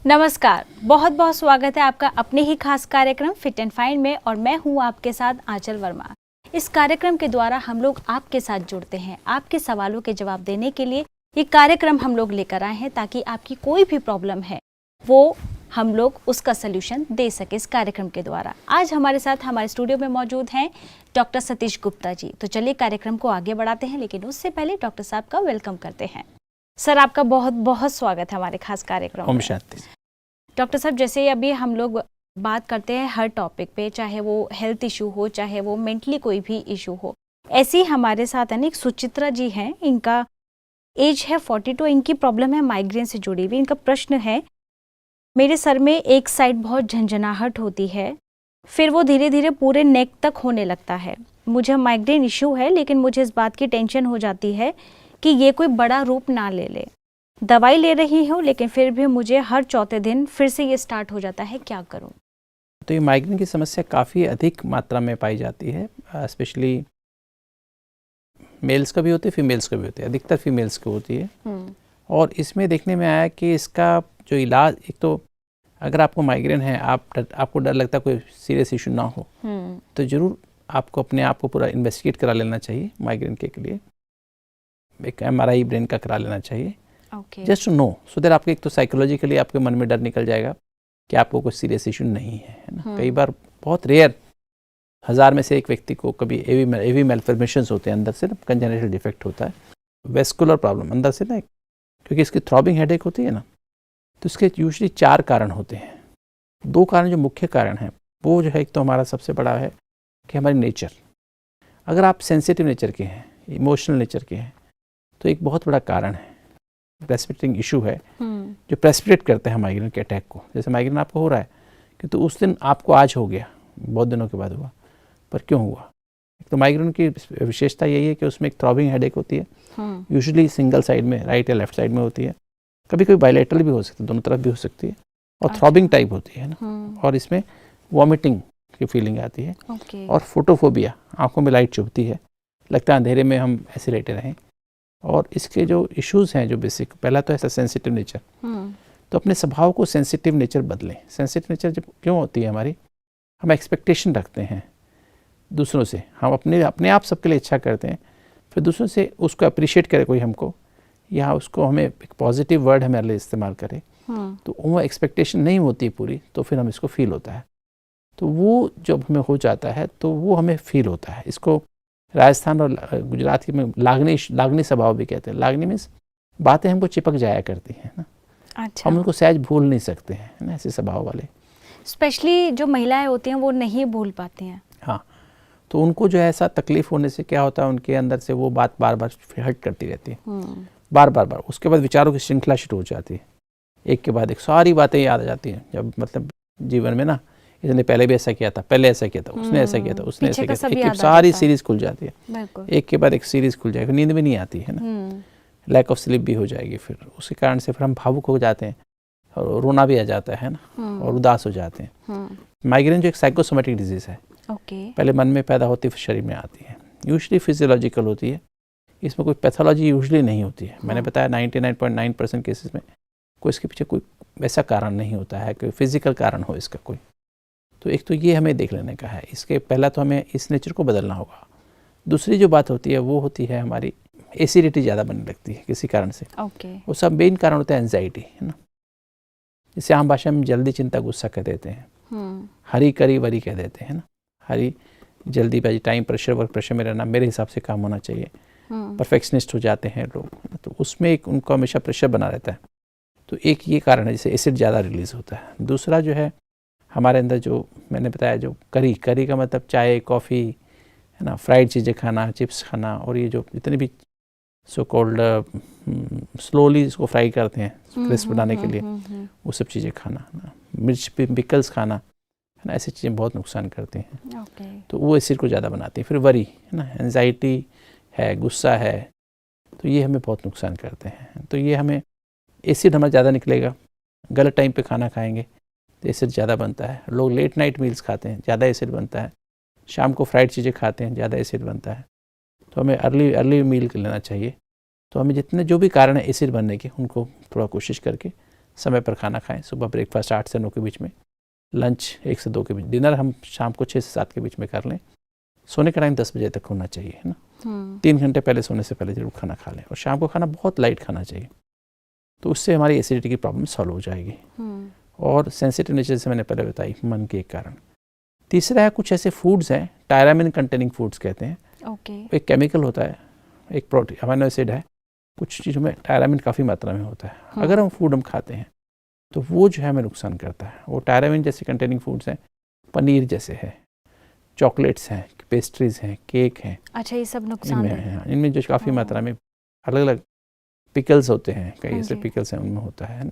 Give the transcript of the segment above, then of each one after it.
नमस्कार, बहुत बहुत स्वागत है आपका अपने ही खास कार्यक्रम फिट एंड फाइन में और मैं हूं आपके साथ आंचल वर्मा। इस कार्यक्रम के द्वारा हम लोग आपके साथ जुड़ते हैं, आपके सवालों के जवाब देने के लिए ये कार्यक्रम हम लोग लेकर आए हैं ताकि आपकी कोई भी प्रॉब्लम है वो हम लोग उसका सल्यूशन दे सके इस कार्यक्रम के द्वारा। आज हमारे साथ हमारे स्टूडियो में मौजूद हैं डॉक्टर सतीश गुप्ता जी। तो चलिए कार्यक्रम को आगे बढ़ाते हैं, लेकिन उससे पहले डॉक्टर साहब का वेलकम करते हैं। सर, आपका बहुत बहुत स्वागत है हमारे खास कार्यक्रम में। डॉक्टर साहब, जैसे अभी हम लोग बात करते हैं हर टॉपिक पे, चाहे वो हेल्थ इशू हो, चाहे वो मेंटली कोई भी इशू हो, ऐसे ही हमारे साथ है ना एक सुचित्रा जी हैं, इनका एज है 42, इनकी प्रॉब्लम है माइग्रेन से जुड़ी हुई। इनका प्रश्न है, मेरे सर में एक साइड बहुत झंझनाहट होती है, फिर वो धीरे धीरे पूरे नेक तक होने लगता है। मुझे माइग्रेन इशू है, लेकिन मुझे इस बात की टेंशन हो जाती है कि ये कोई बड़ा रूप ना ले ले। दवाई ले रही हूँ, लेकिन फिर भी मुझे हर चौथे दिन फिर से ये स्टार्ट हो जाता है, क्या करूँ? तो ये माइग्रेन की समस्या काफ़ी अधिक मात्रा में पाई जाती है, स्पेशली मेल्स का भी होती है, फीमेल्स का भी होती है, अधिकतर फीमेल्स को होती है। और इसमें देखने में आया कि इसका जो इलाज, एक तो अगर आपको माइग्रेन है, आपको डर लगता है कोई सीरियस इशू ना हो, तो ज़रूर आपको अपने आप को पूरा इन्वेस्टिगेट करा लेना चाहिए। माइग्रेन के लिए एक MRI ब्रेन का करा लेना चाहिए, just to know, so that आपके एक तो साइकोलॉजिकली आपके मन में डर निकल जाएगा कि आपको कोई सीरियस इशू नहीं है ना। कई बार बहुत रेयर, 1000 में से एक व्यक्ति को कभी एवी मेल्फॉर्मेशंस होते हैं, अंदर से ना कंजेनिटल डिफेक्ट होता है, वेस्कुलर प्रॉब्लम अंदर से ना, क्योंकि इसकी थ्रॉबिंग हेडेक होती है ना, तो इसके यूजुअली 4 कारण होते हैं। 2 कारण जो मुख्य कारण हैं वो जो है, एक तो हमारा सबसे बड़ा है कि हमारी नेचर, अगर आप सेंसिटिव नेचर के हैं, इमोशनल नेचर के हैं, तो एक बहुत बड़ा कारण है प्रेसिपिटेटिंग इशू है जो प्रेसिपिटेट करते हैं माइग्रेन के अटैक को। जैसे माइग्रेन आपको हो रहा है कि तो उस दिन आपको आज हो गया, बहुत दिनों के बाद हुआ, पर क्यों हुआ? एक तो माइग्रेन की विशेषता यही है कि उसमें एक थ्रॉबिंग हेडेक होती है, यूजुअली सिंगल साइड में, राइट या लेफ्ट साइड में होती है, कभी कभी बायलैटरल भी हो सकती है, दोनों तरफ भी हो सकती है, और थ्रॉबिंग टाइप होती है ना। और इसमें वॉमिटिंग की फीलिंग आती है, और फोटोफोबिया, आंखों में लाइट चुभती है, लगता है अंधेरे में हम ऐसे लेटे रहें। और इसके जो इश्यूज हैं, जो बेसिक, पहला तो ऐसा सेंसिटिव नेचर, तो अपने स्वभाव को सेंसिटिव नेचर बदलें। सेंसिटिव नेचर जब क्यों होती है हमारी, हम एक्सपेक्टेशन रखते हैं दूसरों से, हम अपने आप सबके लिए अच्छा करते हैं, फिर दूसरों से उसको अप्रिशिएट करे कोई हमको, या उसको हमें एक पॉजिटिव वर्ड हमारे लिए इस्तेमाल करे, तो वो एक्सपेक्टेशन नहीं होती पूरी, तो फिर हम इसको फील होता है। तो वो जब हमें हो जाता है तो वो हमें फील होता है। इसको राजस्थान और गुजरात की में लागनी स्वभाव भी कहते हैं। लागनी मीन्स बातें हमको चिपक जाया करती हैं ना। अच्छा। हम उनको सहज भूल नहीं सकते हैं ना, ऐसे स्वभाव वाले। स्पेशली जो महिलाएं होती हैं वो नहीं भूल पाती हैं। हाँ, तो उनको जो है ऐसा तकलीफ होने से क्या होता है, उनके अंदर से वो बात बार बार हट करती रहती है, बार। उसके बाद विचारों की श्रृंखला शुरू हो जाती है, एक के बाद एक सारी बातें याद आ जाती हैं। जब मतलब जीवन में ना, इसने पहले भी ऐसा किया था, पहले ऐसा किया था, उसने ऐसा किया था, उसने ऐसा किया था, एक सारी सीरीज खुल जाती है, एक के बाद एक सीरीज खुल जाएगी, नींद भी नहीं आती है ना, लैक ऑफ स्लीप भी हो जाएगी, फिर उसके कारण से फिर हम भावुक हो जाते हैं, और रोना भी आ जाता है ना, और उदास हो जाते हैं। माइग्रेन जो एक साइकोसोमेटिक डिजीज है, पहले मन में पैदा होती है, फिर शरीर में आती है, यूजुअली फिजियोलॉजिकल होती है, इसमें कोई पैथोलॉजी यूजुअली नहीं होती है। मैंने बताया 99.9% केसेस में कोई इसके पीछे कोई वैसा कारण नहीं होता है, कोई फिजिकल कारण हो इसका कोई। तो एक तो ये हमें देख लेने का है, इसके पहला तो हमें इस नेचर को बदलना होगा। दूसरी जो बात होती है वो होती है हमारी एसिडिटी ज़्यादा बनने लगती है किसी कारण से। वो सब मेन कारण होता है एंजाइटी, है ना, जिसे आम भाषा में जल्दी चिंता गुस्सा कह देते हैं, हरी करी वरी कह देते हैं ना। हरी जल्दीबाजी, टाइम प्रेशर, वर्क प्रेशर में रहना, मेरे हिसाब से काम होना चाहिए, परफेक्शनिस्ट हो जाते हैं लोग, तो उसमें एक उनको हमेशा प्रेशर बना रहता है। तो एक ये कारण है जिससे एसिड ज़्यादा रिलीज होता है। दूसरा जो है हमारे अंदर, जो मैंने बताया, जो करी का मतलब चाय, कॉफ़ी, है ना, फ्राइड चीज़ें खाना, चिप्स खाना, और ये जो जितने भी सो कॉल्ड स्लोली इसको फ्राई करते हैं क्रिस्प बनाने के लिए, वो सब चीज़ें खाना ना, मिर्च पिकल्स खाना, है ना, ऐसी चीज़ें बहुत नुकसान करती हैं। तो वो एसिड को ज़्यादा बनाती हैं। फिर वरी, है ना, एंजाइटी है, गुस्सा है, तो ये हमें बहुत नुकसान करते हैं। तो ये हमें एसिड हमारा ज़्यादा निकलेगा, गलत टाइम पे खाना खाएंगे तो एसिड ज़्यादा बनता है। लोग लेट नाइट मील्स खाते हैं, ज़्यादा एसिड बनता है। शाम को फ्राइड चीज़ें खाते हैं, ज़्यादा एसिड बनता है। तो हमें अर्ली मील लेना चाहिए। तो हमें जितने जो भी कारण है एसिड बनने के, उनको थोड़ा कोशिश करके समय पर खाना खाएं। सुबह ब्रेकफास्ट 8 से 9 के बीच में, लंच 1 से 2 के बीच, डिनर हम शाम को 6 से 7 के बीच में कर लें। सोने का टाइम 10 बजे तक होना चाहिए, है ना। 3 घंटे पहले सोने से पहले जरूर खाना खा लें, और शाम को खाना बहुत लाइट खाना चाहिए, तो उससे हमारी एसिडिटी की प्रॉब्लम सॉल्व हो जाएगी। और सेंसिटिव नेचर जैसे मैंने पहले बताई, मन के एक कारण। तीसरा है कुछ ऐसे फूड्स हैं, टायरामिन कंटेनिंग फूड्स कहते हैं। एक केमिकल होता है, एक प्रोटीन अमीनो एसिड है, कुछ चीज़ों में टायरामिन काफ़ी मात्रा में होता है। अगर हम फूड खाते हैं तो वो जो है हमें नुकसान करता है। वो टायरामिन जैसे कंटेनिंग फूड्स हैं, पनीर जैसे है, चॉकलेट्स हैं, पेस्ट्रीज हैं, केक हैं। अच्छा, ये सब नुकसान हैं। इनमें जो काफ़ी मात्रा में अलग अलग पिकल्स होते हैं, कई ऐसे पिकल्स हैं उनमें होता है ना।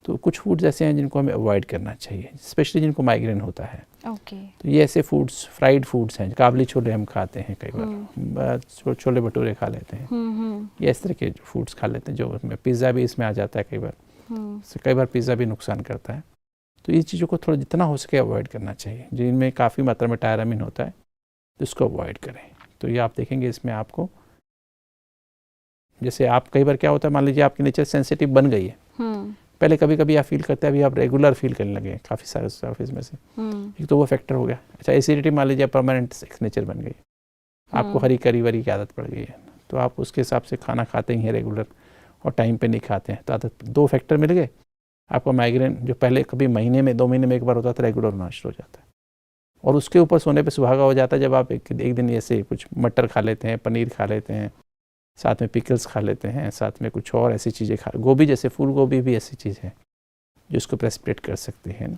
तो कुछ फूड्स ऐसे हैं जिनको हमें अवॉइड करना चाहिए, स्पेशली जिनको माइग्रेन होता है। तो ये ऐसे फूड्स, फ्राइड फूड्स हैं, काबली छोले हम खाते हैं कई बार, छोले भटूरे खा लेते हैं, ये इस तरह के फूड्स खा लेते हैं, जो उसमें पिज़्ज़ा भी इसमें आ जाता है कई बार पिज़्ज़ा भी नुकसान करता है। तो ये चीज़ों को थोड़ा जितना हो सके अवॉइड करना चाहिए, जिनमें काफ़ी मात्रा में टायरामिन होता है, तो इसको अवॉइड करें। तो ये आप देखेंगे इसमें आपको, जैसे आप कई बार क्या होता है, मान लीजिए आपकी नेचर सेंसिटिव बन गई है, पहले कभी कभी आप फील करते हैं, अभी आप रेगुलर फील करने लगे काफ़ी सारे ऑफिस में से, एक तो वो फैक्टर हो गया। अच्छा, एसिडिटी मान लीजिए परमानेंट नेचर बन गई, आपको हरी करी वरी की आदत पड़ गई है, तो आप उसके हिसाब से खाना खाते ही हैं रेगुलर और टाइम पे नहीं खाते हैं, तो आदत, 2 फैक्टर मिल गए, आपका माइग्रेन जो पहले कभी महीने में 2 महीने में एक बार होता था, रेगुलर होना शुरू हो जाता है। और उसके ऊपर सोने पे सुहागा हो जाता है जब आप एक दिन ऐसे कुछ मटर खा लेते हैं, पनीर खा लेते हैं, साथ में पिकल्स खा लेते हैं, साथ में कुछ और ऐसी चीज़ें गोभी जैसे, फूल गोभी भी ऐसी चीज़ है जो इसको प्रेसिपिटेट कर सकते हैं ना।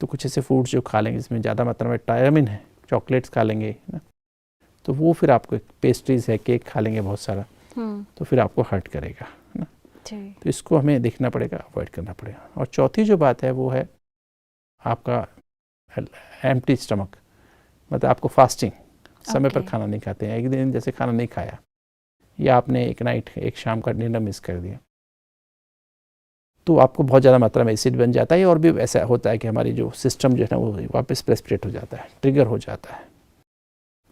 तो कुछ ऐसे फूड्स जो खा लेंगे जिसमें ज़्यादा मात्रा में टायरामिन है, चॉकलेट्स खा लेंगे ना, तो वो फिर आपको, पेस्ट्रीज है, केक खा लेंगे बहुत सारा, तो फिर आपको हर्ट करेगा ना। तो इसको हमें देखना पड़ेगा, अवॉइड करना पड़ेगा। और चौथी जो बात है वो है आपका एम्प्टी स्टमक, मतलब आपको फास्टिंग, समय पर खाना नहीं खाते हैं, एक दिन जैसे खाना नहीं खाया, या आपने एक शाम का डिनर मिस कर दिया, तो आपको बहुत ज़्यादा मात्रा में एसिड बन जाता है। और भी ऐसा होता है कि हमारी जो सिस्टम जो है ना वो वापस प्रेसिपिटेट हो जाता है, ट्रिगर हो जाता है।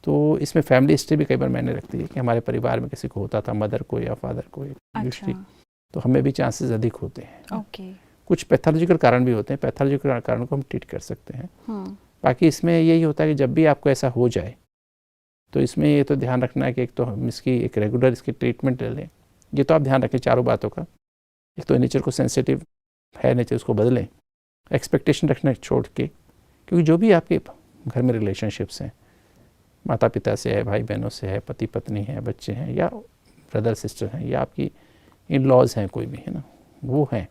तो इसमें फैमिली हिस्ट्री भी कई बार मैंने रखती है कि हमारे परिवार में किसी को होता था, मदर को या फादर को, यूजुअली तो हमें भी चांसेस अधिक होते हैं। कुछ पैथोलॉजिकल कारण भी होते हैं, पैथोलॉजिकल कारण को हम ट्रीट कर सकते हैं। बाकी इसमें यही होता है कि जब भी आपको ऐसा हो जाए तो इसमें ये तो ध्यान रखना है कि एक तो हम इसकी एक रेगुलर इसकी ट्रीटमेंट ले लें, ये तो आप ध्यान रखें चारों बातों का। एक तो नेचर को सेंसिटिव है नेचर, उसको बदलें, एक्सपेक्टेशन रखना छोड़ के, क्योंकि जो भी आपके घर में रिलेशनशिप्स हैं, माता पिता से है, भाई बहनों से है, पति पत्नी है, बच्चे हैं, या ब्रदर सिस्टर हैं, या आपकी इन लॉज हैं, कोई भी है ना, वो हैं,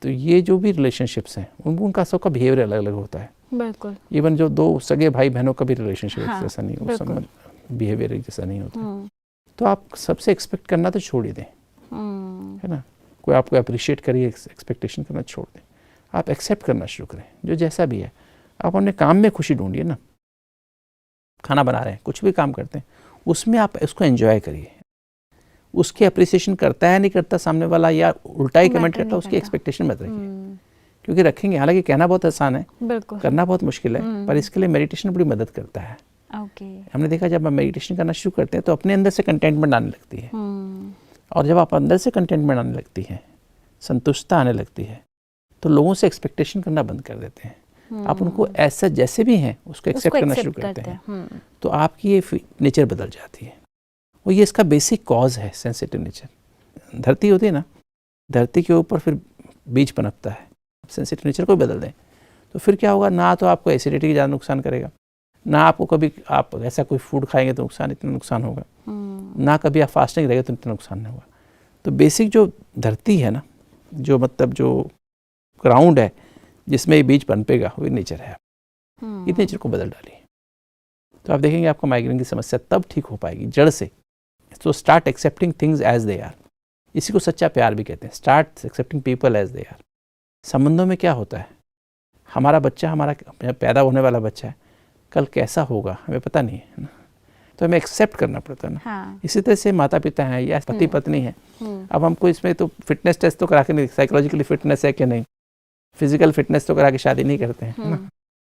तो ये जो भी रिलेशनशिप्स हैं उनका सबका बिहेवियर अलग अलग होता है। बिल्कुल। इवन जो 2 सगे भाई बहनों का भी रिलेशनशिप जैसा नहीं हो, संबंध बिहेवियर जैसा नहीं होता। तो आप सबसे एक्सपेक्ट करना तो छोड़ ही दें, है ना। कोई आपको अप्रिशिएट करिए, एक्सपेक्टेशन करना छोड़ दें, आप एक्सेप्ट करना शुरू करें जो जैसा भी है। आप अपने काम में खुशी ढूंढिए ना, खाना बना रहे हैं, कुछ भी काम करते हैं, उसमें आप उसको एंजॉय करिए। उसकी अप्रिसिएशन करता है नहीं करता सामने वाला, या उल्टा ही कमेंट करता है, उसकी एक्सपेक्टेशन मत रखिए, क्योंकि रखेंगे, हालांकि कहना बहुत आसान है, करना बहुत मुश्किल है, पर इसके लिए मेडिटेशन बड़ी मदद करता है। हमने देखा जब हम मेडिटेशन करना शुरू करते हैं तो अपने अंदर से कंटेंटमेंट आने लगती है, और जब आप अंदर से कंटेंटमेंट आने लगती है, संतुष्टता आने लगती है, तो लोगों से एक्सपेक्टेशन करना बंद कर देते हैं। आप उनको ऐसा जैसे भी हैं उसको एक्सेप्ट करना शुरू करते हैं, तो आपकी ये नेचर बदल जाती है। और ये इसका बेसिक कॉज है सेंसिटिव नेचर। धरती होती है ना, धरती के ऊपर फिर बीज पनपता है। सेंसिटिव नेचर को बदल दें तो फिर क्या होगा, ना तो आपको एसिडिटी की ज़्यादा नुकसान करेगा, ना आपको कभी आप ऐसा कोई फूड खाएंगे तो इतना नुकसान होगा, ना कभी आप फास्टिंग रहेगा तो इतना नुकसान नहीं होगा। तो बेसिक जो धरती है ना, जो मतलब जो ग्राउंड है जिसमें ये बीज पनपेगा, वो नेचर है। इस नेचर को बदल डालिए तो आप देखेंगे आपको माइग्रेन की समस्या तब ठीक हो पाएगी जड़ से। तो start accepting things as they are, इसी को सच्चा प्यार भी कहते हैं। Start accepting people as they are. संबंधों में क्या होता है, हमारा बच्चा, हमारा पैदा होने वाला बच्चा है, कल कैसा होगा हमें पता नहीं है ना, तो हमें एक्सेप्ट करना पड़ता है ना। हाँ। इसी तरह से माता पिता हैं या पति पत्नी हैं, अब हमको इसमें तो फिटनेस टेस्ट तो करा के नहीं, साइकोलॉजिकली फिटनेस है कि नहीं, फिजिकल फिटनेस तो करा के शादी नहीं करते हैं ना।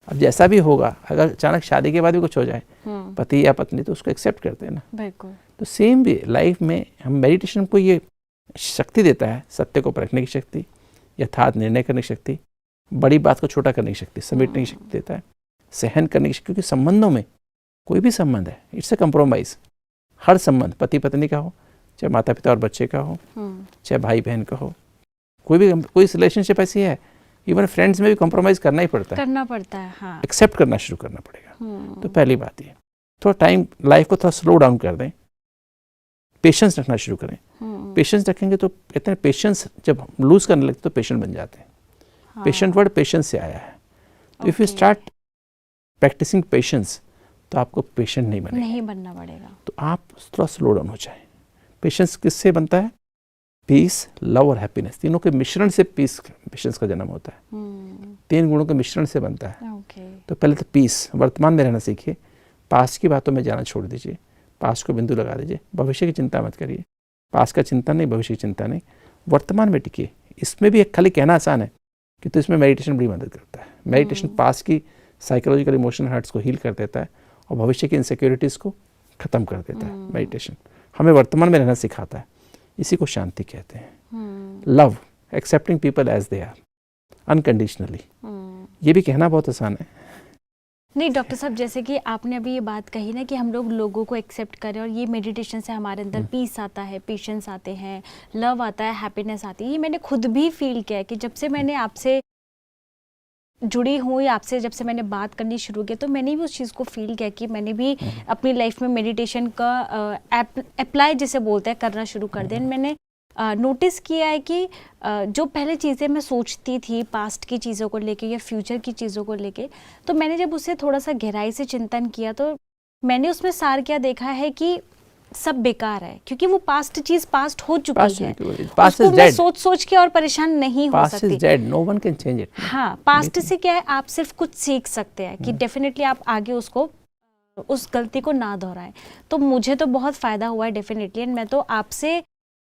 अब जैसा भी होगा, अगर अचानक शादी के बाद भी कुछ हो जाए पति या पत्नी, तो उसको एक्सेप्ट करते हैं ना। बिल्कुल। तो सेम भी लाइफ में हम मेडिटेशन को ये शक्ति देता है, सत्य को परखने की शक्ति, यथार्थ निर्णय करने की शक्ति, बड़ी बात को छोटा करने की शक्ति, समेटने की शक्ति देता है, सहन करने की शक्ति। क्योंकि संबंधों में कोई भी संबंध है, इट्स अ कंप्रोमाइज। हर संबंध, पति पत्नी का हो, चाहे माता पिता और बच्चे का हो, चाहे भाई बहन का हो, कोई रिलेशनशिप ऐसी है, इवन फ्रेंड्स में भी कॉम्प्रोमाइज करना ही पड़ता है, हाँ। एक्सेप्ट करना शुरू करना पड़ेगा। तो पहली बात ये, थोड़ा टाइम, लाइफ को थोड़ा स्लो डाउन कर दें, पेशेंस रखना शुरू करें। पेशेंस रखेंगे तो कहते हैं, पेशेंस जब लूज करने लगते तो पेशेंट बन जाते हैं। पेशेंट वर्ड पेशेंस से आया है। तो if you start practicing patience, तो आपको पेशेंट नहीं बनना पड़ेगा। तो आप थोड़ा स्लो डाउन हो जाए। पेशेंस किससे बनता है? पीस, लव और हैप्पीनेस, तीनों के मिश्रण से पेशेंस का जन्म होता है। 3 गुणों के मिश्रण से बनता है। तो पहले तो पीस, वर्तमान में रहना सीखिए। पास्ट की बातों में जाना छोड़ दीजिए, पास्ट को बिंदु लगा दीजिए। भविष्य की चिंता मत करिए, पास्ट का चिंता नहीं, भविष्य की चिंता नहीं, वर्तमान में टिकिए। इसमें भी एक खाली कहना आसान है कि तो इसमें मेडिटेशन बड़ी मदद करता है। मेडिटेशन पास्ट की साइकोलॉजिकल इमोशनल हर्ट्स को हील कर देता है और भविष्य की इनसिक्योरिटीज़ को ख़त्म कर देता है। मेडिटेशन हमें वर्तमान में रहना सिखाता है। इसी को शांति कहते हैं। Love, accepting people as they are, unconditionally. ये भी कहना बहुत आसान है। नहीं डॉक्टर साहब, जैसे कि आपने अभी ये बात कही ना कि हम लोगों को एक्सेप्ट करें, और ये मेडिटेशन से हमारे अंदर पीस आता है, पेशेंस आते हैं, लव आता है, हैप्पीनेस आती है। ये मैंने खुद भी फील किया है कि जब से मैंने आपसे जुड़ी हूँ या आपसे जब से मैंने बात करनी शुरू की, तो मैंने भी उस चीज़ को फील किया कि मैंने भी अपनी लाइफ में मेडिटेशन का अप्लाई जिसे बोलते हैं करना शुरू कर दिया। मैंने नोटिस किया है कि जो पहले चीज़ें मैं सोचती थी पास्ट की चीज़ों को लेके या फ्यूचर की चीज़ों को लेके, तो मैंने जब उससे थोड़ा सा गहराई से चिंतन किया तो मैंने उसमें सार क्या देखा है कि सब बेकार है, क्योंकि वो पास्ट चीज पास्ट हो चुकी है। उसको मैं सोच के और परेशान नहीं हो सकती। No one can change it. हाँ, पास्ट से क्या है, आप सिर्फ कुछ सीख सकते हैं कि डेफिनेटली आप आगे उसको उस गलती को ना दोहराएं। तो मुझे तो बहुत फायदा हुआ है डेफिनेटली। एंड मैं तो आपसे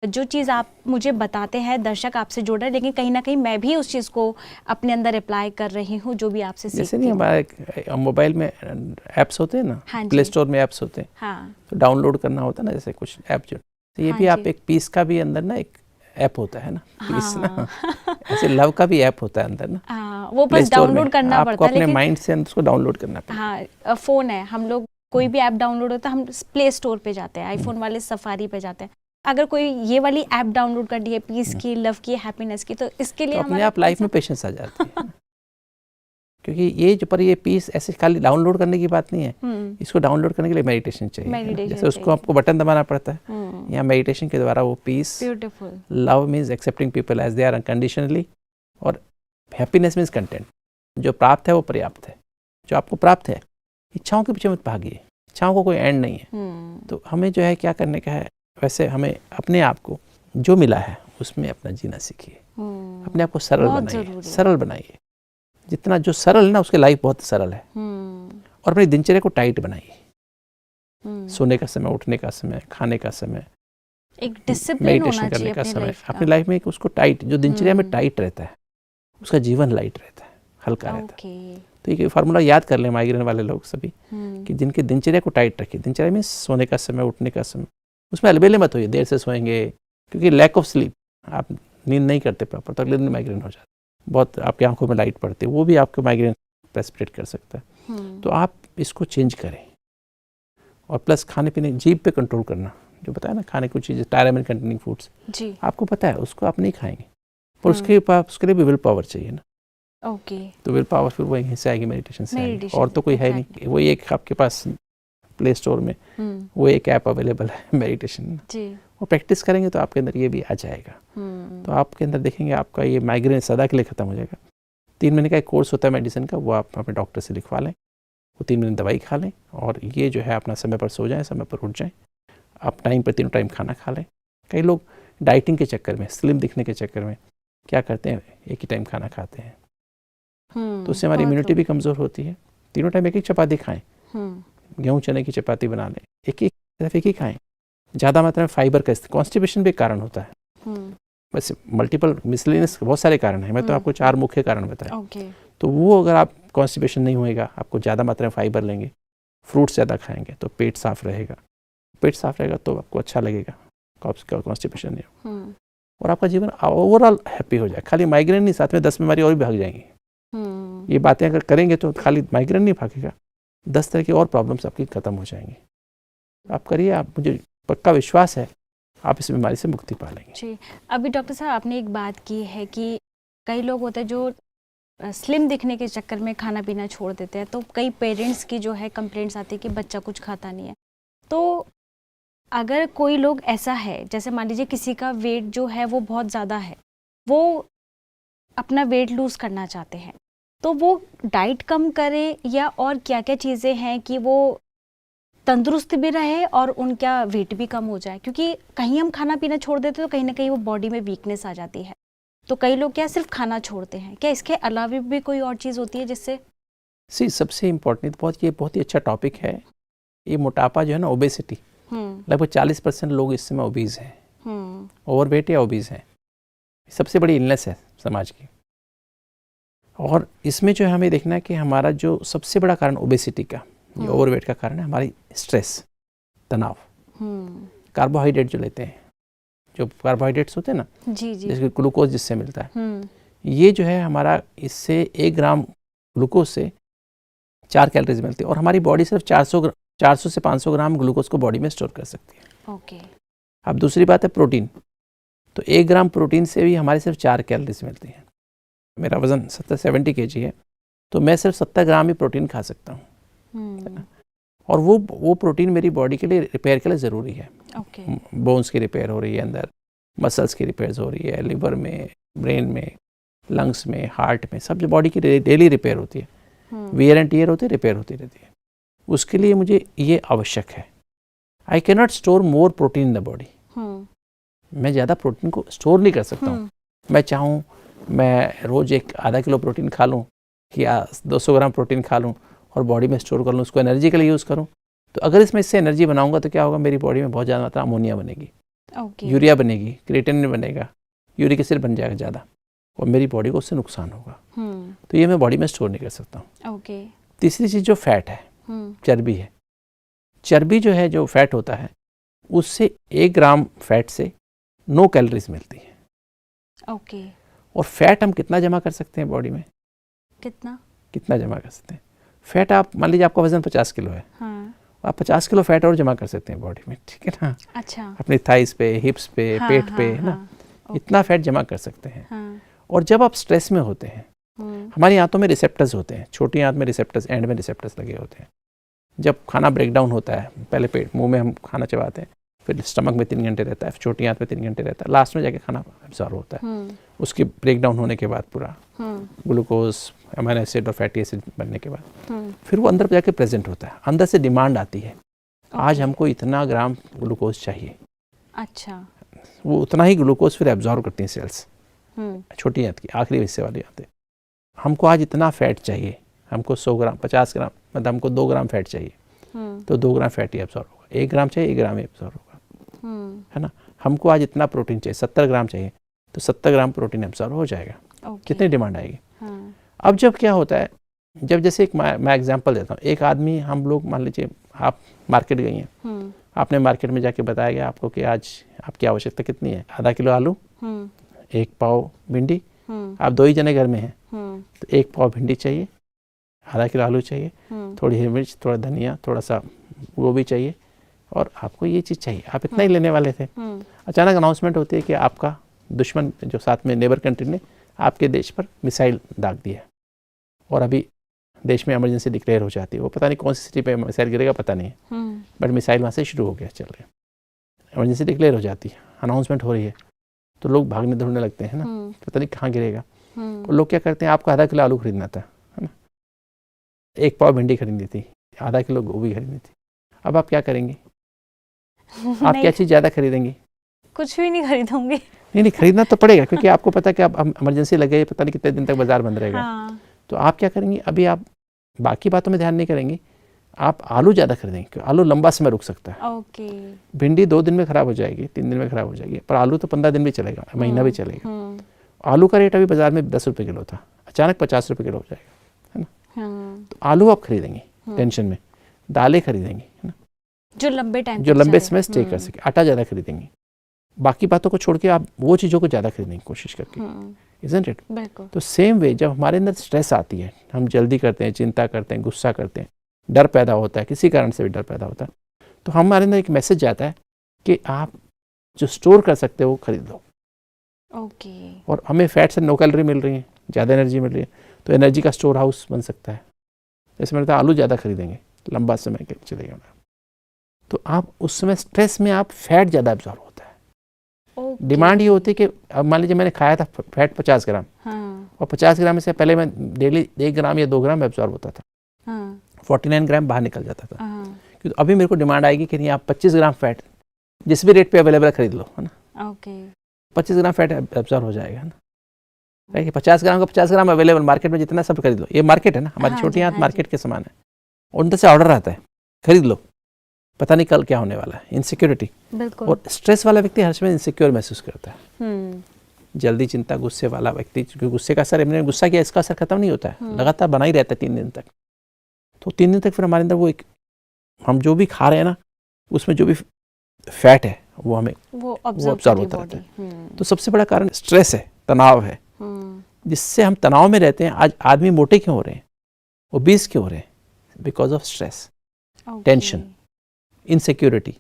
जो चीज़ आप मुझे बताते हैं, दर्शक आपसे जुड़ रहे हैं, लेकिन कहीं ना कहीं मैं भी उस चीज़ को अपने अंदर अप्लाई कर रही हूँ जो भी आपसे सीखती हूँ। जैसे नहीं हमारे मोबाइल में ऐप्स होते हैं ना, प्ले स्टोर में ऐप्स होते हैं, हाँ, तो डाउनलोड करना होता है ना, जैसे कुछ ऐप जो, तो ये भी आप एक पीस का भी अंदर ना एक ऐप होता है ना, पीस ना, ऐसे लव का भी ऐप होता है अंदर ना, वो बस डाउनलोड करना पड़ता है, आपको अपने माइंड से उसको डाउनलोड करना पड़ता है। हाँ, फोन है, हम लोग कोई भी ऐप डाउनलोड होता है हम प्ले स्टोर पे जाते हैं, आईफोन वाले सफारी पे जाते हैं। अगर कोई ये वाली ऐप डाउनलोड कर दी है पीस की, लव की, हैप्पीनेस की, तो इसके लिए अपने आप लाइफ में पेशेंस आ जाती है। क्योंकि ये जो पर ये पीस ऐसे खाली डाउनलोड करने की बात नहीं है, इसको डाउनलोड करने के लिए मेडिटेशन चाहिए। जैसे उसको आपको बटन दबाना पड़ता है, यहाँ मेडिटेशन के द्वारा वो peace, love means accepting people as they are unconditionally, और हैप्पीनेस मीन्स कंटेंट। जो प्राप्त है वो पर्याप्त है। जो आपको प्राप्त है, इच्छाओं के पीछे मत भागिए, इच्छाओं को कोई एंड नहीं है। तो हमें जो है क्या करने का है, वैसे हमें अपने आप को जो मिला है उसमें अपना जीना सीखिए। अपने आप को सरल बनाइए, सरल बनाइए। जितना जो सरल है ना, उसकी लाइफ बहुत सरल है। और अपनी दिनचर्या को टाइट बनाइए। सोने का समय, उठने का समय, खाने का समय, एक डिसिप्लिन होना चाहिए का समय, अपनी लाइफ में उसको टाइट, जो दिनचर्या में टाइट रहता है उसका जीवन लाइट रहता है, हल्का रहता है। तो ये फार्मूला याद कर लें माइग्रेन वाले लोग सभी, कि जिनके दिनचर्या को टाइट रखिए। दिनचर्या में सोने का समय, उठने का समय, उसमें अलबेले मत होइए, देर से सोएंगे, क्योंकि लैक ऑफ स्लीप, आप नींद नहीं करते प्रॉपर, तो अगले दिन माइग्रेन हो जाता है। बहुत आपकी आंखों में लाइट पड़ती है, वो भी आपको माइग्रेन प्रेसिपिटेट कर सकता है। तो आप इसको चेंज करें। और प्लस खाने पीने, जीभ पे कंट्रोल करना, जो बताया ना, खाने कुछ चीज़ें टायरामिन कंटेनिंग फूड्स आपको पता है उसको आप नहीं खाएंगे, पर उसके लिए भी विल पावर चाहिए ना। तो विल पावर फिर वहीं से आएगी, मेडिटेशन से आएगी, और तो कोई है नहीं। वही एक आपके पास प्ले स्टोर में वो एक ऐप अवेलेबल है मेडिटेशन, वो प्रैक्टिस करेंगे तो आपके अंदर ये भी आ जाएगा। तो आपके अंदर देखेंगे आपका ये माइग्रेन सदा के लिए खत्म हो जाएगा। 3 महीने का एक कोर्स होता है मेडिसिन का, वो आप अपने डॉक्टर से लिखवा लें, वो 3 महीने दवाई खा लें, और ये जो है अपना समय पर सो जाएं, समय पर उठ जाएं, आप टाइम पर 3 टाइम खाना खा लें। कई लोग डाइटिंग के चक्कर में, स्लिम दिखने के चक्कर में क्या करते हैं, एक ही टाइम खाना खाते हैं, तो उससे हमारी इम्यूनिटी भी कमज़ोर होती है। 3 टाइम एक चपाती खाएं, गेहूं चने की चपाती बना लें, एक ही खाएं। ज़्यादा मात्रा में फाइबर का इस्तेमाल, कॉन्स्टिपेशन भी एक कारण होता है। वैसे मल्टीपल मिसलेनियस बहुत सारे कारण हैं, मैं तो आपको 4 मुख्य कारण बताए। तो वो अगर आप कॉन्स्टिपेशन नहीं होएगा, आपको ज़्यादा मात्रा में फाइबर लेंगे, फ्रूट्स ज़्यादा खाएंगे, तो पेट साफ रहेगा। पेट साफ रहेगा तो आपको अच्छा लगेगा, कॉन्स्टिपेशन नहीं हो। और आपका जीवन ओवरऑल हैप्पी हो जाए। खाली माइग्रेन नहीं, साथ में 10 बीमारी और भी भाग जाएंगी। ये बातें अगर करेंगे तो खाली माइग्रेन नहीं भागेगा, 10 तरह की और प्रॉब्लम्स आपकी खत्म हो जाएंगी। आप करिए, आप, मुझे पक्का विश्वास है आप इस बीमारी से मुक्ति पा लेंगे। जी, अभी डॉक्टर साहब आपने एक बात की है कि कई लोग होते हैं जो स्लिम दिखने के चक्कर में खाना पीना छोड़ देते हैं, तो कई पेरेंट्स की जो है कंप्लेंट्स आती है कि बच्चा कुछ खाता नहीं है। तो अगर कोई लोग ऐसा है, जैसे मान लीजिए किसी का वेट जो है वो बहुत ज़्यादा है, वो अपना वेट लूज़ करना चाहते हैं, तो वो डाइट कम करे या और क्या क्या चीज़ें हैं कि वो तंदुरुस्त भी रहे और उनका वेट भी कम हो जाए? क्योंकि कहीं हम खाना पीना छोड़ देते तो कहीं ना कहीं वो बॉडी में वीकनेस आ जाती है। तो कई लोग क्या सिर्फ खाना छोड़ते हैं, क्या इसके अलावा भी कोई और चीज़ होती है जिससे? सबसे इम्पोर्टेंट ये बहुत ही अच्छा टॉपिक है। ये मोटापा जो है ना, ओबेसिटी, लगभग 40% लोग इस समय ओबीज हैं, ओवरवेट या ओबीज हैं। सबसे बड़ी इलनेस है समाज की। और इसमें जो हमें देखना है कि हमारा जो सबसे बड़ा कारण ओबेसिटी का, ये ओवरवेट का कारण है हमारी स्ट्रेस, तनाव। कार्बोहाइड्रेट जो लेते हैं, जो कार्बोहाइड्रेट्स होते हैं ना, जी जी, जैसे ग्लूकोज जिससे मिलता है, ये जो है हमारा, इससे 1 ग्राम ग्लूकोज से 4 कैलोरीज मिलती है। और हमारी बॉडी सिर्फ 400 से 500 ग्राम ग्लूकोज को बॉडी में स्टोर कर सकती है। ओके। अब दूसरी बात है प्रोटीन। तो 1 ग्राम प्रोटीन से भी हमारे सिर्फ 4 कैलोरीज मिलती है। मेरा वजन 70 kg है, तो मैं सिर्फ 70 ग्राम ही प्रोटीन खा सकता हूँ। और वो प्रोटीन मेरी बॉडी के लिए, रिपेयर के लिए ज़रूरी है। बोन्स की रिपेयर हो रही है अंदर, मसल्स की रिपेयर हो रही है, लिवर में, ब्रेन में, लंग्स में, हार्ट में, सब जो बॉडी की डेली रिपेयर होती है, वियर एंड टीयर होती है, रिपेयर होती रहती है। उसके लिए मुझे ये आवश्यक है। I can not store more protein in the body. मैं ज़्यादा प्रोटीन को स्टोर नहीं कर सकता हूँ। मैं चाहूँ मैं रोज़ एक आधा किलो प्रोटीन खा लूँ या 200 ग्राम प्रोटीन खा लूँ और बॉडी में स्टोर कर लूँ, उसको एनर्जी के लिए यूज़ करूँ। तो अगर इससे एनर्जी बनाऊंगा तो क्या होगा, मेरी बॉडी में बहुत ज़्यादा मात्रा अमोनिया बनेगी, यूरिया बनेगी, क्रिएटिनिन बनेगा, यूरिक एसिड बन जाएगा ज़्यादा, और मेरी बॉडी को उससे नुकसान होगा। तो ये मैं बॉडी में स्टोर नहीं कर सकता हूँ। तीसरी चीज़ जो फैट है, चर्बी है। चर्बी जो है, जो फैट होता है, उससे 1 ग्राम फैट से 9 कैलोरीज मिलती है। और फैट हम कितना जमा कर सकते हैं बॉडी में? कितना जमा कर सकते हैं? फैट, आप मान लीजिए आपका वजन 50 किलो है, आप 50 किलो फैट और जमा कर सकते हैं बॉडी में, ठीक है ना? अच्छा। अपनी थाइस पे, हिप्स पे, पेट पे, है ना? इतना फैट जमा कर सकते हैं। और जब आप स्ट्रेस में होते हैं, हमारी आंतों में रिसेप्टर्स होते हैं, छोटी आंत में रिसेप्टर्स, एंड में रिसेप्टर्स लगे होते हैं। जब खाना ब्रेक डाउन होता है, पहले पेट, मुंह में हम खाना चबाते हैं, फिर स्टमक में 3 घंटे रहता है, फिर छोटी आंत में 3 घंटे रहता है, लास्ट में जाके खाना एब्जॉर्ब होता है। उसके ब्रेक डाउन होने के बाद पूरा ग्लूकोज, अमीनो एसिड और फैटी एसिड बनने के बाद फिर वो अंदर जाके प्रेजेंट होता है। अंदर से डिमांड आती है, आज हमको इतना ग्राम ग्लूकोज चाहिए। अच्छा। वो उतना ही ग्लूकोज फिर एब्जॉर्ब करती हैं सेल्स, छोटी आंत की आखिरी हिस्से वाली आंतें। हमको आज इतना फैट चाहिए, हमको 100 ग्राम, 50 ग्राम, मतलब हमको 2 ग्राम फैट चाहिए, तो 2 ग्राम फैट ही एब्जॉर्ब होगा। 1 ग्राम चाहिए, 1 ग्राम ही एब्जॉर्ब होगा, है ना? हमको आज इतना प्रोटीन चाहिए, 70 ग्राम चाहिए, तो 70 ग्राम प्रोटीन एब्जॉर्ब हो जाएगा। कितनी डिमांड आएगी? अब जब क्या होता है, जब जैसे एक मैं एग्जांपल देता हूँ, एक आदमी, हम लोग मान लीजिए आप मार्केट गई हैं, आपने मार्केट में जाके बताया गया आपको कि आज आपकी आवश्यकता कितनी है, आधा किलो आलू, 1 पाव भिंडी। आप 2 ही जने घर में हैं, तो 1 पाव भिंडी चाहिए, आधा किलो आलू चाहिए, थोड़ी हरी मिर्च, थोड़ा धनिया, थोड़ा सा गोभी चाहिए, और आपको ये चीज़ चाहिए। आप इतना ही लेने वाले थे, अचानक अनाउंसमेंट होती है कि आपका दुश्मन, जो साथ में नेबर कंट्री ने आपके देश पर मिसाइल दाग दिया, और अभी देश में इमरजेंसी डिक्लेयर हो जाती है। वो पता नहीं कौन सी सिटी पे मिसाइल गिरेगा, पता नहीं है, बट मिसाइल वहाँ से शुरू हो गया, चल रहा है, इमरजेंसी डिक्लेयर हो जाती है, अनाउंसमेंट हो रही है, तो लोग भागने दौड़ने लगते हैं ना, पता नहीं कहाँ गिरेगा। तो लोग क्या करते हैं, आपको आधा किलो आलू खरीदना था, है ना, 1 पाव भिंडी खरीदनी थी, आधा किलो गोभी खरीदनी थी, अब आप क्या करेंगे? आप क्या चीज़ ज़्यादा खरीदेंगी? कुछ भी नहीं खरीदूंगी। नहीं, खरीदना तो पड़ेगा, क्योंकि आपको पता है कि अब इमरजेंसी लगे, पता नहीं कितने दिन तक बाजार बंद रहेगा। तो आप क्या करेंगे? अभी आप बाकी बातों में ध्यान नहीं करेंगे, आप आलू ज़्यादा खरीदेंगे, क्योंकि आलू लंबा समय रुक सकता है। भिंडी 2 दिन में ख़राब हो जाएगी, 3 दिन में ख़राब हो जाएगी, पर आलू तो 15 दिन भी चलेगा, महीना भी चलेगा। आलू का रेट अभी बाजार में 10 रुपये किलो था, अचानक 50 रुपये किलो हो जाएगा, है ना? तो आलू आप खरीदेंगे टेंशन में, दालें खरीदेंगे, है ना, जो लंबे समय स्टे कर सके। आटा ज़्यादा खरीदेंगे, बाकी बातों को छोड़ के आप वो चीज़ों को ज़्यादा खरीदने की कोशिश करके, इज़न्ट इट? बिल्कुल। तो सेम वे जब हमारे अंदर स्ट्रेस आती है, हम जल्दी करते हैं, चिंता करते हैं, गुस्सा करते हैं, डर पैदा होता है, किसी कारण से भी डर पैदा होता है, तो हमारे अंदर एक मैसेज जाता है कि आप जो स्टोर कर सकते हो वो खरीद लो। ओके। और हमें फैट से नो कैलोरी मिल रही है, ज़्यादा एनर्जी मिल रही है, तो एनर्जी का स्टोर हाउस बन सकता है। जैसे मैंने कहा आलू ज़्यादा खरीदेंगे, लंबा समय के चलेगा, तो आप उस समय स्ट्रेस में आप फैट ज़्यादा एब्जॉर्ब होता है। डिमांड ये होती है कि अब मान लीजिए मैंने खाया था फैट 50 ग्राम, और 50 ग्राम में से पहले मैं डेली 1 ग्राम या 2 ग्राम एब्जॉर्ब होता था, 49 ग्राम बाहर निकल जाता था। क्योंकि अभी मेरे को डिमांड आएगी कि नहीं, आप 25 ग्राम फैट जिस भी रेट पे अवेलेबल खरीद लो, है ना, 25 ग्राम फैट एब्जॉर्ब हो जाएगा, है ना। 50 ग्राम का 50 ग्राम अवेलेबल मार्केट में, जितना सब खरीद लो। ये मार्केट है ना, हमारी छोटी हाथ मार्केट के समान है। उनसे से ऑर्डर आता है, खरीद लो, पता नहीं कल क्या होने वाला है। इनसिक्योरिटी, और स्ट्रेस वाला व्यक्ति हर समय इनसिक्योर महसूस करता है। जल्दी चिंता, गुस्से वाला व्यक्ति, क्योंकि गुस्से का असर, हमने गुस्सा किया, इसका असर खत्म नहीं होता है, लगातार बना ही रहता है 3 दिन तक। तो 3 दिन तक फिर हमारे अंदर वो एक, हम जो भी खा रहे हैं ना, उसमें जो भी फैट है वो हमें वो ऑब्जर्व होता रहता है। तो सबसे बड़ा कारण स्ट्रेस है, तनाव है, जिससे हम तनाव में रहते हैं। आज आदमी मोटे क्यों हो रहे हैं, ओबीस क्यों हो रहे हैं? Because of stress, tension, insecurity.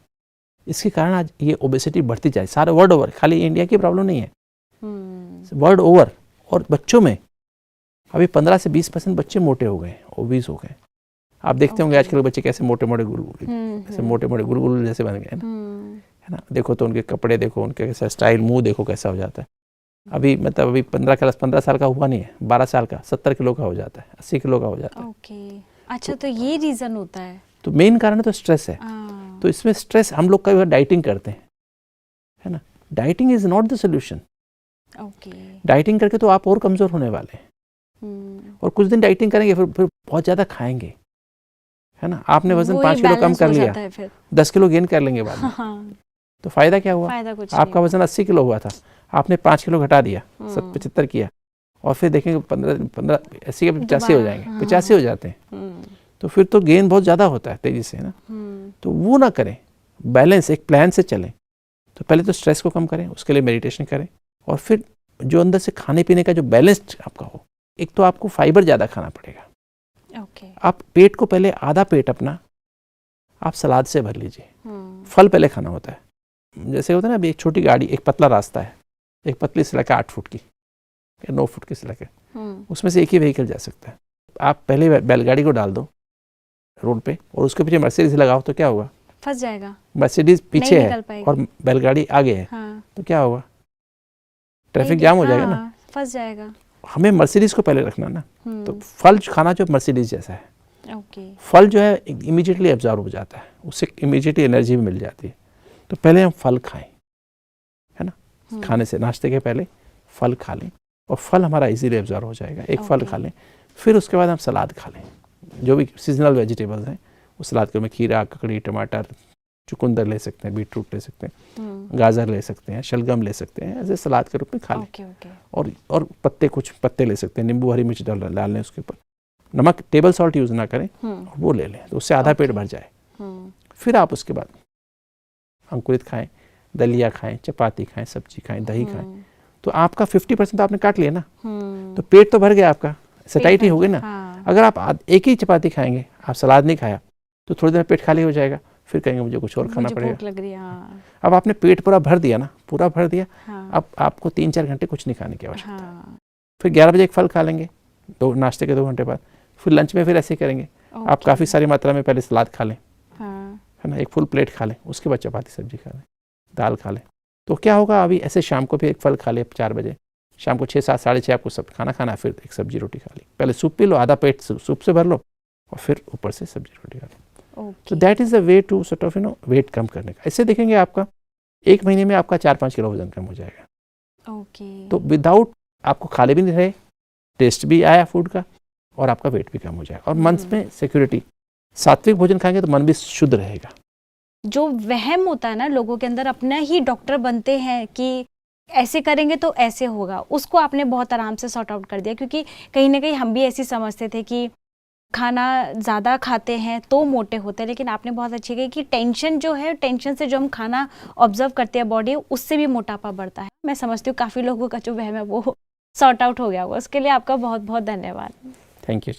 इसके कारण आज ये ओबेसिटी बढ़ती जाए सारे वर्ल्ड ओवर, खाली इंडिया की प्रॉब्लम नहीं है, वर्ल्ड ओवर। और बच्चों में अभी 15 से 20% बच्चे मोटे हो गए, ओबीस हो गए। आप देखते होंगे आजकल बच्चे कैसे मोटे मोटे ऐसे मोटे मोटे गुलगुल जैसे बन गए है ना। देखो तो उनके कपड़े देखो, उनके कैसा स्टाइल, मुंह देखो कैसा हो जाता है। अभी मतलब अभी 15 साल का हुआ नहीं है, 12 साल का 70 किलो का हो जाता है, 80 किलो का हो जाता है। अच्छा, तो ये रीजन होता है। तो मेन कारण तो स्ट्रेस है। तो इसमें स्ट्रेस, हम लोग कई बार डाइटिंग करते हैं, है ना। Dieting is not the solution. Dieting करके तो आप और कमजोर होने वाले हैं। और कुछ दिन डाइटिंग करेंगे, फिर बहुत ज्यादा खाएंगे, है ना। आपने वजन 5 किलो कम कर लिया, 10 किलो गेन कर लेंगे बाद में। तो फायदा क्या हुआ? आपका वजन 80 किलो हुआ था, आपने 5 किलो घटा दिया, 75 किया, और फिर देखेंगे 15 80 के 85 हो जाएंगे, 85 हो जाते हैं। तो फिर तो गेन बहुत ज़्यादा होता है तेज़ी से, है ना। तो वो ना करें, बैलेंस, एक प्लान से चलें। तो पहले तो स्ट्रेस को कम करें, उसके लिए मेडिटेशन करें, और फिर जो अंदर से खाने पीने का जो बैलेंस्ड आपका हो। एक तो आपको फाइबर ज़्यादा खाना पड़ेगा। आप पेट को पहले आधा पेट अपना आप सलाद से भर लीजिए। फल पहले खाना होता है। जैसे होता है ना, अभी एक छोटी गाड़ी, एक पतला रास्ता है, एक पतली सड़क है 8 फुट की या 9 फुट की सड़क है, उसमें से एक ही व्हीकल जा सकता है। आप पहले बैलगाड़ी को डाल दो रोड पे, और उसके पीछे मर्सिडीज लगाओ, तो क्या होगा? फंस जाएगा। मर्सिडीज पीछे है और बैलगाड़ी आगे है, तो क्या होगा? ट्रैफिक जाम हो जाएगा ना, फंस जाएगा। हमें मर्सिडीज को पहले रखना ना। तो फल खाना जो मर्सिडीज जैसा है, फल जो है इमीडिएटली एब्जॉर्ब हो जाता है, उससे इमीडिएटली एनर्जी भी मिल जाती है। तो पहले हम फल खाएं, है ना। खाने से, नाश्ते के पहले फल खा लें, और फल हमारा इजीली एब्जॉर्ब हो जाएगा। एक फल खा लें, फिर उसके बाद हम सलाद खा लें, जो भी सीजनल वेजिटेबल्स हैं उस सलाद के में खीरा, ककड़ी, टमाटर, चुकंदर ले सकते हैं, बीटरूट ले सकते हैं, गाजर ले सकते हैं, शलगम ले सकते हैं, ऐसे सलाद के रूप में खा लें। और पत्ते, कुछ पत्ते ले सकते हैं, नींबू, हरी मिर्च डाल लें उसके ऊपर, नमक, टेबल सॉल्ट यूज़ ना करें, वो ले लें, तो उससे आधा पेट भर जाए। फिर आप उसके बाद अंकुरित खाएं, दलिया खाएं, चपाती खाएं, सब्जी खाएं, दही खाएं। तो आपका 50% तो आपने काट लिया ना, तो पेट तो भर गया आपका, सटाइटी हो गई ना। अगर आप एक ही चपाती खाएंगे, आप सलाद नहीं खाया, तो थोड़ी देर में पेट खाली हो जाएगा, फिर कहेंगे मुझे कुछ और खाना पड़ेगा। अब आपने पेट पूरा भर दिया ना, पूरा भर दिया, अब आपको 3-4 घंटे कुछ नहीं खाने की आवश्यकता है। फिर 11 बजे एक फल खा लेंगे, नाश्ते के 2 घंटे बाद। फिर लंच में फिर ऐसे करेंगे, आप काफ़ी सारी मात्रा में पहले सलाद खा लें, है ना, एक फुल प्लेट खा लें, उसके बाद चपाती सब्जी खा लें, दाल खा लें। तो क्या होगा, अभी ऐसे शाम को भी एक फल खा ले 4 बजे, शाम को 6, 7, साढ़े 6 आपको सब खाना, फिर एक सब्जी रोटी खा ली। पहले सूप पी लो, आधा पेट सूप से भर लो, और फिर ऊपर से सब्जी रोटी खा लो। तो that is the way to sort of weight कम करने का। ऐसे देखेंगे आपका 1 महीने में आपका 4-5 किलो वजन कम हो जाएगा। तो विदाउट आपको खाले भी नहीं रहे, टेस्ट भी आया फूड का, और आपका वेट भी कम हो जाएगा। और मन में सिक्योरिटी, सात्विक भोजन खाएंगे तो मन भी शुद्ध रहेगा। जो वहम होता है ना लोगों के अंदर, अपना ही डॉक्टर बनते हैं कि ऐसे करेंगे तो ऐसे होगा, उसको आपने बहुत आराम से सॉर्ट आउट कर दिया। क्योंकि कहीं ना कहीं हम भी ऐसी समझते थे कि खाना ज़्यादा खाते हैं तो मोटे होते हैं, लेकिन आपने बहुत अच्छी कही कि टेंशन जो है, टेंशन से जो हम खाना ऑब्जर्व करते हैं बॉडी, उससे भी मोटापा बढ़ता है। मैं समझती हूँ काफ़ी लोगों का जो वहम है वो सॉर्ट आउट हो गया होगा। उसके लिए आपका बहुत बहुत धन्यवाद। Thank you.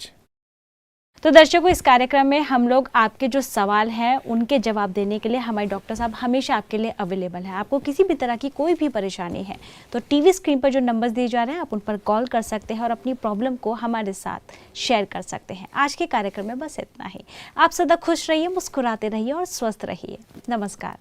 तो दर्शकों, इस कार्यक्रम में हम लोग आपके जो सवाल हैं उनके जवाब देने के लिए हमारे डॉक्टर साहब हमेशा आपके लिए अवेलेबल हैं। आपको किसी भी तरह की कोई भी परेशानी है तो टीवी स्क्रीन पर जो नंबर्स दिए जा रहे हैं आप उन पर कॉल कर सकते हैं और अपनी प्रॉब्लम को हमारे साथ शेयर कर सकते हैं। आज के कार्यक्रम में बस इतना ही। आप सदा खुश रहिए, मुस्कुराते रहिए और स्वस्थ रहिए। नमस्कार।